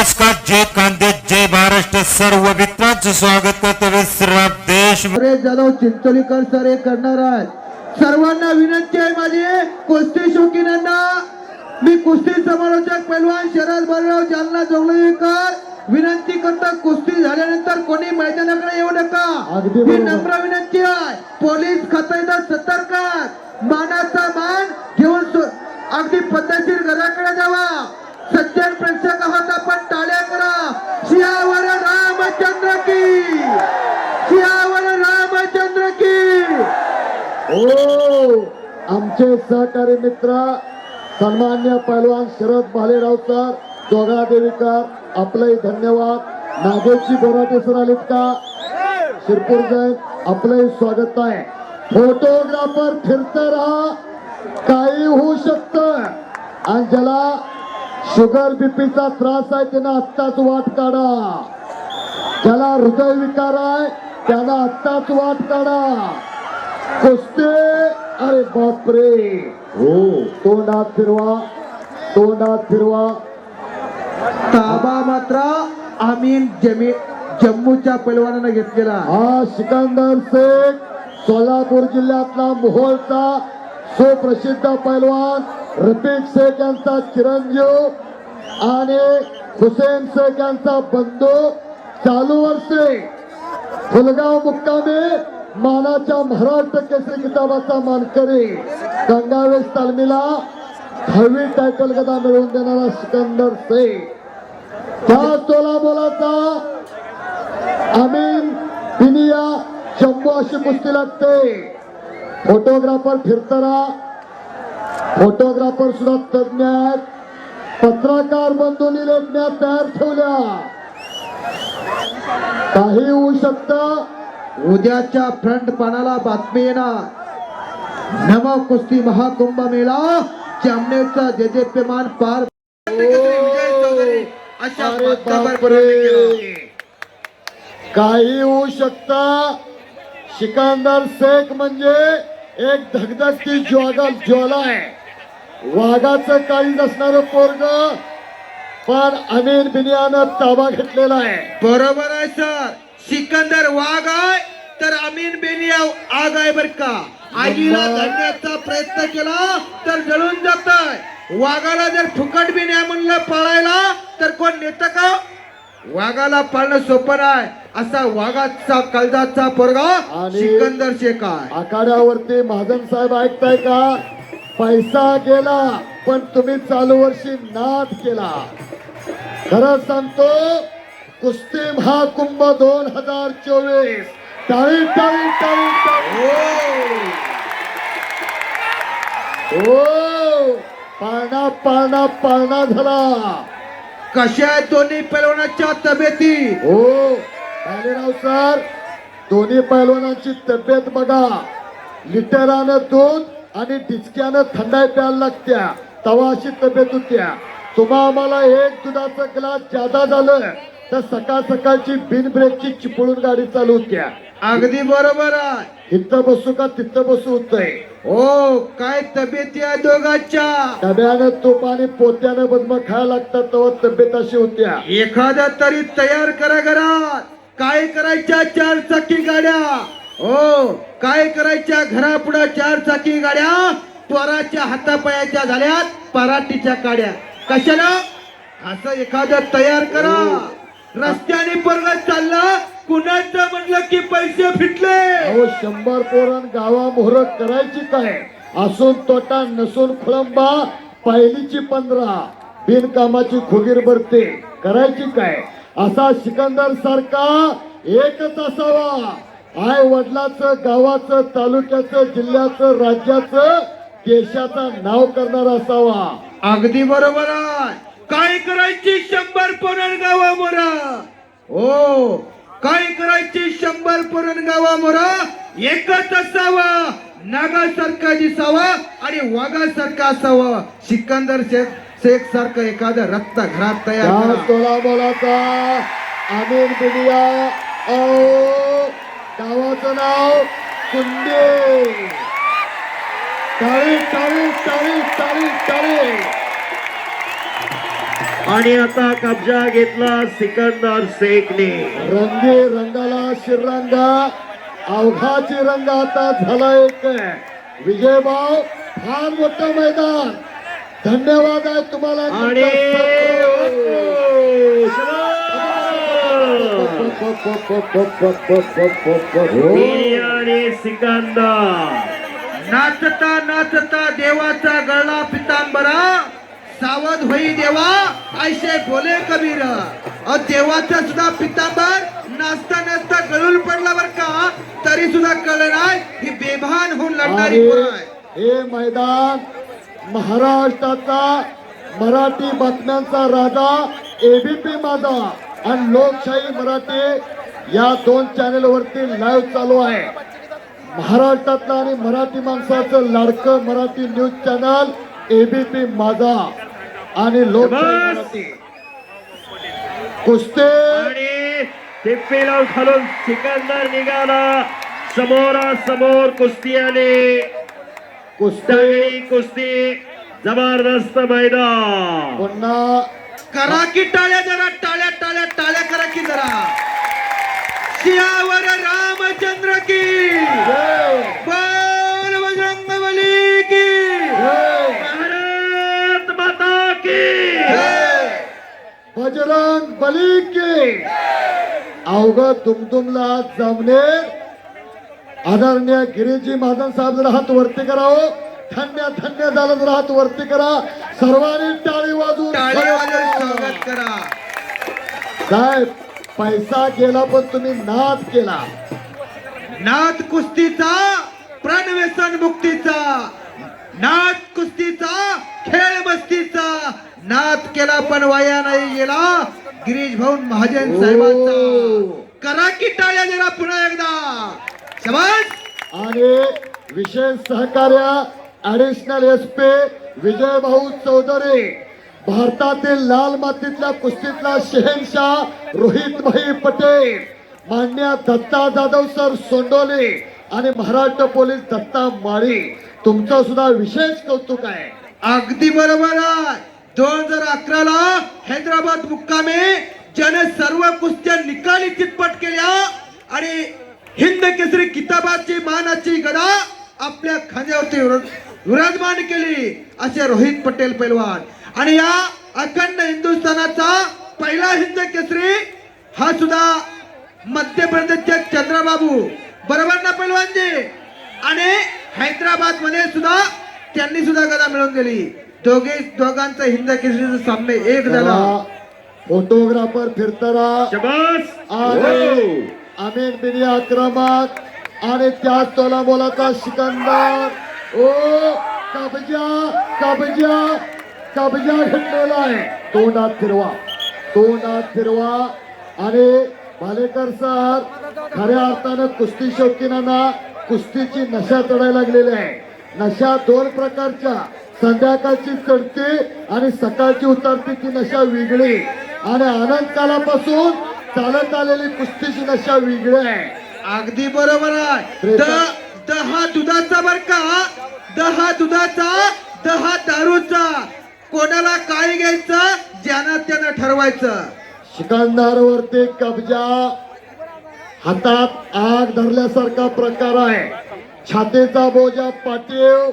नमस्कार, जय कांदे, जय महाराष्ट्र. सर्व मित्रांचं स्वागत करतो विश्राम देश. जाधव चिंचोलीकर सर हे करणार आहेत. सर्वांना विनंती आहे माझी, कुस्ती शौकीनांना, मी कुस्ती समालोचक पैलवान शरद बाळराव जालना जोगळेकर विनंती करतो, कुस्ती झाल्यानंतर कोणी मैदानाकडे येऊ नका. ही नम्र विनंती आहे. पोलीस खात्याचा सतर्क, मानाचा मान घेऊन अगदी पद्धतशीर घराकडे जावा. सज्जन प्रेक्षक आहात आपण, टाळ्या करा. सियावर रामचंद्र की, सियावर रामचंद्र की. आमचे सहकारी मित्र सन्मान्य पैलवान शरद भालेराव सर जोगळा देवीकर, आपलंही धन्यवाद. नागेशजी बोराटे सर आलेत का? शिरपूर जैन, आपलंही स्वागत आहे. फोटोग्राफर फिरता राहा, काही होऊ शकतं. आणि ज्याला शुगर बीपीचा त्रास आहे त्यांना आत्ताच वाट काढा. ज्याला हृदय विकार आहे त्यांना आत्ताच वाट काढा. कुस्ती, अरे बापरे, हो, तोंडात फिरवा, तोंडात फिरवा. ताबा मात्र आमीन जम्मूच्या पैलवानानं घेतलेला. हा सिकंदर शेख, सोलापूर जिल्ह्यातला मोहोळचा सुप्रसिद्ध पैलवान, रफिक शेख यांचा चिरंजीव आणि हुसेन शेख यांचा बंधू, चालू वर्षी फुलगाव मुक्कामी मानाच्या महाराष्ट्र केसरी किताबाचा मानकरी, गंगावेश तालमीला 10वी टायटल गदा मिळवून देणारा सिकंदर शेख. त्या सोलापुराचा अमीन बिनिया जम्मू अशी कुस्ती लागते. फोटोग्राफर फिरताना, फोटोग्राफर सुद्धा तज्ञ आहेत. पत्रकार बंधूंनी लेखण्या तयार ठेवल्या. काही होऊ शकतं. उद्याच्या फ्रंट पानाला बातमी येणार. नव कुस्ती महाकुंभ मेळा जामनेरचा जेजेपेमान पार. काही होऊ शकतं. सिकंदर शेख म्हणजे एक धगधगती ज्वाला आहे. वाघाचं काळीज असणारं पोरग, पण अमीन बिनियानं ताबा घेतलेला आहे. बरोबर आहे सर. सिकंदर वाघ आहे तर अमीन बिनिया आग आहे बर का. आगीला धरण्याचा प्रयत्न केला तर जळून जात आहे. वाघाला जर फुकट बिनिया म्हणलं पाळायला तर कोण नेतं का? वाघाला पाळणं सोपं आहे. असा वाघाचा काळजाचा पोरगा सिकंदर शेख आहे. आखाड्यावरती महाजन साहेब ऐकताय का? पैसा गेला पण तुम्ही चालू वर्षी नाद केला. खरं सांगतो, कुस्ती महाकुंभ 2024. टाळी टाळी टाळी टाळी. हो, पाळणा पाळणा पाळणा झाला. कशा आहे दोन्ही पैलवानाच्या तब्येती? हो भालेराव सर, दोन्ही पैलवानांची तब्येत बघा. लिटरानं दूध आणि डिचक्यानं थंडाई प्यायला लागत्या, तवा अशी तब्येत होत्या. तुम्हा आम्हाला एक दुधाचा ग्लास जादा झालं तर सकाळ सकाळची बिन ब्रेकची चिपळून गाडी चालू होत्या. अगदी बरोबर आहे. इथं बसू का तिथं बसू होतंय. हो, काय तब्येती आहे दोघांच्या. डब्यानं तूप आणि पोत्यानं बदम खायला लागतात तेव्हा तब्येत अशी होत्या. एखाद्या तरी तयार करा घरात. काय करायच्या 4 चाकी गाड्या. हो, काय करायच्या घरापुढं 4 चाकी गाड्या त्वराच्या हातापायाच्या झाल्यात पराठीच्या काड्या. कशाला? असं एखादं तयार करा. रस्त्याने परत चाललं, कुणाचं म्हणलं की पैसे फिटले. अहो, 100 पोरण गावा मोहर करायची काय? असून तोटा नसून खोळंबा, पहिलीची 15 बिनकामाची खुगीर भरते, करायची काय? असा सिकंदर सारखा एकच असावा. आई वडिलाचं, गावाचं, तालुक्याचं, जिल्ह्याचं, राज्याचं, देशाचं नाव करणारा असावा. अगदी बरोबर आहे. काय करायची 100 पोरण गावा मोरा. हो, काय करायची 100 पोरण गावा मोरा. एकच असावा, नागासारखा दिसावा आणि वाघासारखा असावा. सिकंदर शेख सारखं एखादं रक्त घरात तयार. तोला बोलाचा अमीन बिनिया, गावाचं नाव कुंडे. टाळी टाळी टाळी टाळी टाळी. आणि आता कब्जा घेतला सिकंदर शेखने. रंगी रंगाला शिररंगा, अवघाची रंग आता झाला एक. विजय भाऊ, फार मोठं मैदान. धन्यवाद आहे तुम्हाला. आणि आणि सिकंदर नाचता नाचता देवाचा गळा पितांबरा, सावध होई देवा ऐसे बोले कबीर. देवाचा सुद्धा पितांबर नाचता नाचता गळून पडला बर का, तरी सुद्धा कळलं नाही ही बेभान होऊन लढणारी आणि पोरं आहे. हे मैदान महाराष्ट्राचा मराठी बातम्यांचा राजा एबीपी माझा आणि लोकशाही मराठी या 2 चॅनेल वरती लाईव्ह चालू आहे. महाराष्ट्रातलं आणि मराठी माणसाचं लाडकं मराठी न्यूज चॅनल एबीपी माझा आणि लोकशाही मराठी. कुस्ती आणि टिप्पी लावून खालून सिकंदर निघाला. समोरासमोर कुस्ती आली. कुस्ती कुस्ती जबरदस्त मैदान. पुन्हा करा की टाळ्या जरा, टाळ्या टाळ्या टाळ्या करा की जरा. सियावर रामचंद्र की जय, बोल बजरंगबली की जय, भारत माता की जय. बजरंग बली की. अवघ दुमदुमला जमनेर. आदरणीय गिरीजी महाजन साहेब जरा हात वरती करावं. धन्य धन्य झालं, जरा हात वरती करा. सर्वांनी टाळी वाजवून टाळी वाजवून स्वागत करा. साहेब, पैसा गेला पण तुम्ही नाद केला. नाथ कुस्तीचा, प्रणव्यसन मुक्तीचा, नाथ कुस्तीचा, खेळ मस्तीचा नाथ केला पण वाया नाही गेला गिरीश भाऊ महाजन साहेबांचा. करा की टाळ्या जरा पुन्हा एकदा. शाबास. आणि विशेष सहकार्य ऍडिशनल एसपी विजय भाऊ चौधरी, भारतातील लाल मातीतल्या कुस्तीतला शहेनशाह रोहित भाई पटेल, मान्य दत्ता जाधव सर सोंडोले आणि महाराष्ट्र पोलीस दत्ता माळी, तुमचं सुद्धा विशेष कौतुक आहे. अगदी बरोबर आहे. 2011 ला हैदराबाद मुक्कामे ज्याने सर्व कुस्त्या निकाली चितपट केल्या आणि हिंद केसरी किताबाची मानाची गदा आपल्या खांद्यावरती विराजमान केली असे रोहित पटेल पैलवान. आणि या अखंड हिंदुस्थानाचा पहिला हिंद केसरी हा सुद्धा मध्य प्रदेशचे चंद्रबाबू, बरोबर ना पैलवानजी. आणि हैदराबाद मध्ये सुद्धा त्यांनी सुद्धा गदा मिळवून दिली. दोघांचं हिंद केसरीचा सामने एक झाला. फोटोग्राफर फिरताना शाबास. आणि अमीन बिनी आक्रमक आणि त्याच तोला मोलाचा सिकंदर. ओ कब्जा कब्जा कब्जा घेतलेला आहे. तोंडात फिरवा, तोंडात फिरवा. आणि भालेकर सर, खऱ्या अर्थानं कुस्ती शौकीनांना कुस्तीची नशा चढायला लागलेली आहे. नशा 2 प्रकारच्या, संध्याकाळची चढती आणि सकाळची उतरती ती नशा वेगळी. आणि आनंद कालापासून चालत आलेली कुस्तीची नशा वेगळी आहे. अगदी बरोबर आहे. दहा दुधाचा बर का, दहा दुधाचा, दहा दारूचा. कोणाला काय घ्यायचं ज्यानं त्यानं ठरवायचं. सिकंदरवरती कब्जा, हातात आग धरल्यासारखा प्रकार आहे. छातीचा बोजा पाठीव,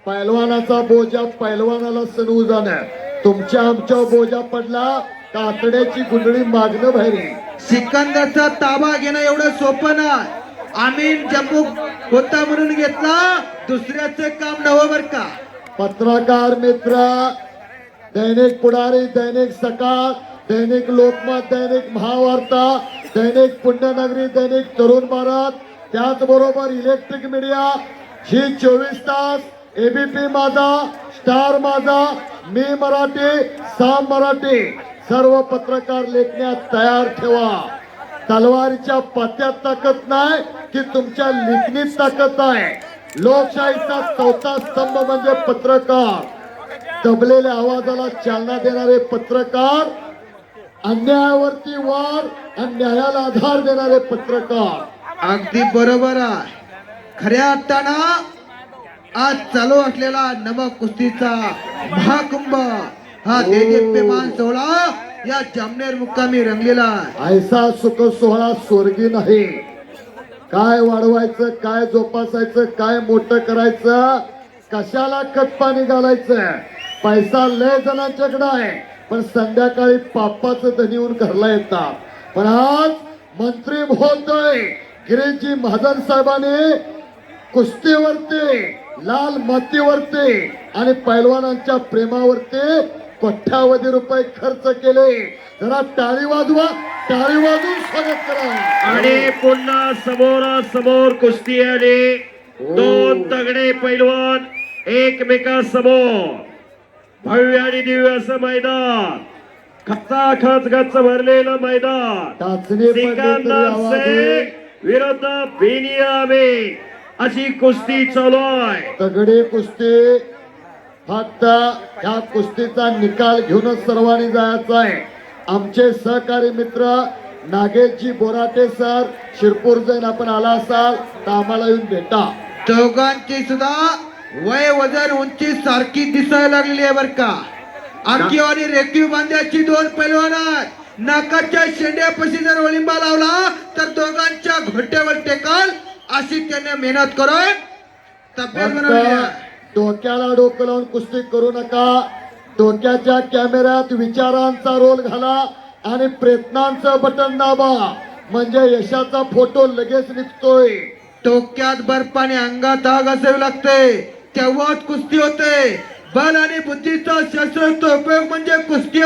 पैलवानाचा बोजा पैलवानाला सणू जाणं. तुमच्या आमच्या बोजा पडला कातड्याची गुंडळी मागणं बाहेर. सिकंदरचा ताबा घेणं एवढं सोपं नाही. आमीन जम्मू होता म्हणून घेतला, दुसऱ्याचं काम नवं बर का. पत्रकार मित्र, दैनिक पुढारी, दैनिक सकाळ, दैनिक लोकमत, दैनिक महावार्ता, दैनिक पुण्यनगरी, दैनिक तरुण भारत, त्याचबरोबर इलेक्ट्रिक मीडिया, ही 24 तास, एबीपी माझा, स्टार माझा, मी मराठी, साम मराठी, सर्व पत्रकार लेखण्यात तयार ठेवा. तलवारीच्या पात्यात ताकद नाही की तुमच्या लेखणीत ताकद आहे. लोकशाहीचा 4था स्तंभ म्हणजे पत्रकार. दबलेल्या आवाजाला चालना देणारे पत्रकार, अन्यायावरती वार आणि न्यायाला आधार देणारे पत्रकार. अगदी बरोबर आहे. खऱ्या अर्थानं आज चालू असलेला नव कुस्तीचा महाकुंभ हा देदीप्यमान सोहळा या जामनेर मुक्कामी रंगलेला आहे. ऐसा सुख सोहळा स्वर्गी नाही. काय वाढवायचं, काय जोपासायचं, काय मोठं करायचं, कशाला खत पाणी घालायचं. पैसा लय जणांच्याकडे आहे, पण संध्याकाळी पापाचं धनी येऊन घरला येतात. पण आज मंत्री महोदय गिरीजी महाजन साहेबांनी कुस्तीवरती, लाल मातीवरती आणि पैलवानांच्या प्रेमावरती कोट्यावधी रुपये खर्च केले. जरा टाळी वाजवा, टाळी वाजवून स्वागत करा. आणि पुन्हा समोरासमोर कुस्ती आली. दोन तगडे पैलवान एकमेकांसमोर. भव्य आणि दिव्य असं मैदान, खचाखच गच्च भरलेलं मैदान. टाचणी पडली तरी सिकंदर आवाज होईल. शेख विरुद्ध बिनियामीन अशी कुस्ती चालू आहे. तगडी कुस्ती. फक्त ह्या कुस्तीचा निकाल घेऊनच सर्वांनी जायचं आहे. आमचे सहकारी मित्र नागेशजी बोराटे सर, शिरपूर जैन आपण आला असाल तर आम्हाला येऊन भेटा. दोघांची सुद्धा वय वजन उंची सारखी दिसायला लागलेली आहे बर का. आखीव आणि रेखीव बांध्याची दोन पैलवान आहेत. नाकाच्या शेंड्यापाशी जर ओलिंबा लावला तर दोघांच्या घोट्यावर टेकाल अशी त्याने मेहनत करून तब्येत बनवली आहे. फक्त डोक्याला डोकं लावून कुस्ती करू नका. डोक्याच्या कॅमेऱ्यात विचारांचा रोल घाला आणि प्रयत्नांचं बटन दाबा, म्हणजे यशाचा फोटो लगेच निघतोय. डोक्यात बर्फ आणि अंगात आग असावी लागते, तेव्हाच कुस्ती होते. बल आणि बुद्धीचा शस्त्र उपयोग म्हणजे कुस्ती.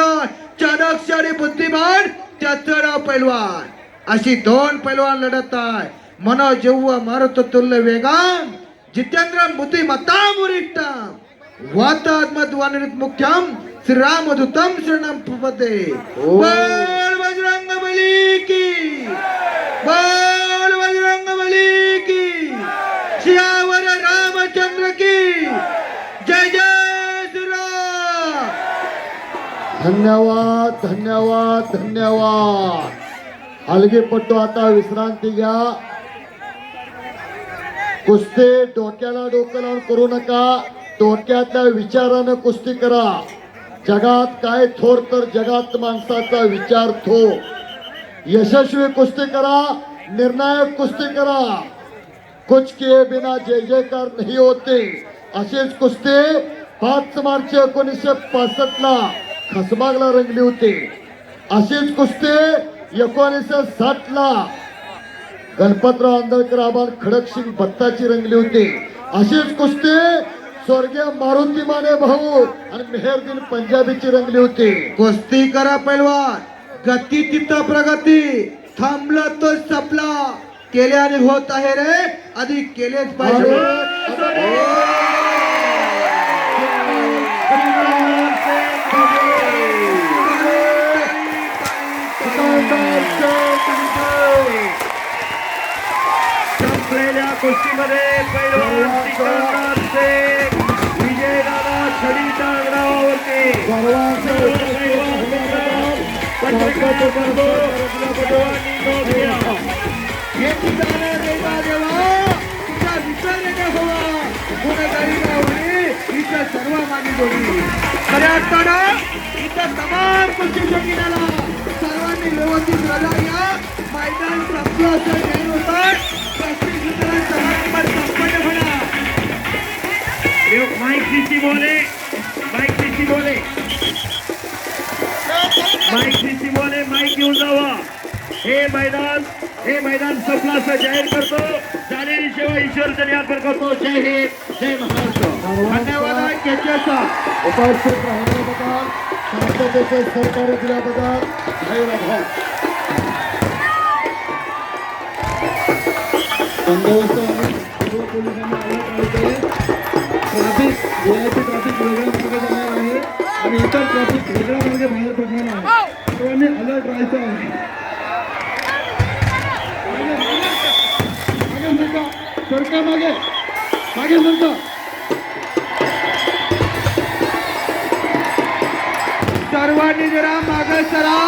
चाणक्य आणि बुद्धिमान त्याचं नाव पैलवान. अशी दोन पैलवान लढत आहे. मनोजीव मारुततुल्य वेगाम, जितेंद्र बुद्धिमत्ताम वरिष्ठम, वातात्मध्वनित मुख्यम श्रीरामदूतम शरणम प्रपद्ये. बोल बजरंग बली की, बोल बजरंग बली की, सियावर रामचंद्र की जय जय श्रीराम. धन्यवाद, धन्यवाद, धन्यवाद. हलगीपट्टू आता विश्रांती घ्या. कुस्ती डोक्याला डोकं लावून करू नका. डोक्यातल्या विचारानं कुस्ती करा. जगात काय थोर तर जगात माणसाचा विचार थोर. यशस्वी कुस्ती करा, निर्णायक कुस्ती करा. कुछ किए बिना जय जयकार नाही होते. अशीच कुस्ती 5 मार्च 1965 ला खसबागला रंगली होती. अशीच कुस्ती 1960 ला गणपतराव आंदळकर आबाल खडकसिंग बत्ताची रंगली होती. अशीच कुस्ती स्वर्गीय मारुती माने भाऊ आणि मेहरदीन पंजाबीची रंगली होती. कुस्ती करा पैलवान, गती तिथं प्रगती, थांबलं तो सपला. केल्याने होत आहे रे, आधी केलेच पाहिजे. संपलेल्या कुस्तीमध्ये पैलवान सिकंदर शेख विजयदादा छडीच्या आंगणावरती. पत्रकार बंधू, सर्वांनी नोंद घ्या. हे ठिकाणं देवा देवा, तुझा विचार येणे हवा. गुन्हेगारी गावली, इथं सर्व मागे जोडली. खऱ्या अर्थानं इथं तमाम कुस्ती शौकीनाला सर्वांनी व्यवस्थित रजा घ्या. मैदान संपलं असं जाहीर होतं. कुस्ती सूचना समारंभ संपन्न होणार. माइक सीसी बोले, माइक सीसी बोले, माइक सीसी बोले, माइक घेऊन जावा. हे मैदान संपलं असं जाहीर करतो. झालेली सेवा ईश्वर जरी अर्पण करतो. जय हिंद, जय महाराष्ट्र. धन्यवाद आहे केशवचा. उपस्थित राहिल्याबद्दल, शांततेचे सहकार्य दिल्याबद्दल धन्यवाद. सर्व पोलिसांना अलर्ट आहे. ट्रॅफिक VIP ट्रॅफिक वेगळ्या मार्गे जाणार आहे आणि इतर ट्रॅफिक वेगळ्या मार्गे बाहेर पडणार आहे. सर्वांनी अलर्ट राहायचं आहे. मागे सरका, सरका मागे, मागे सरका. सर्वांनी जरा मागे सरा.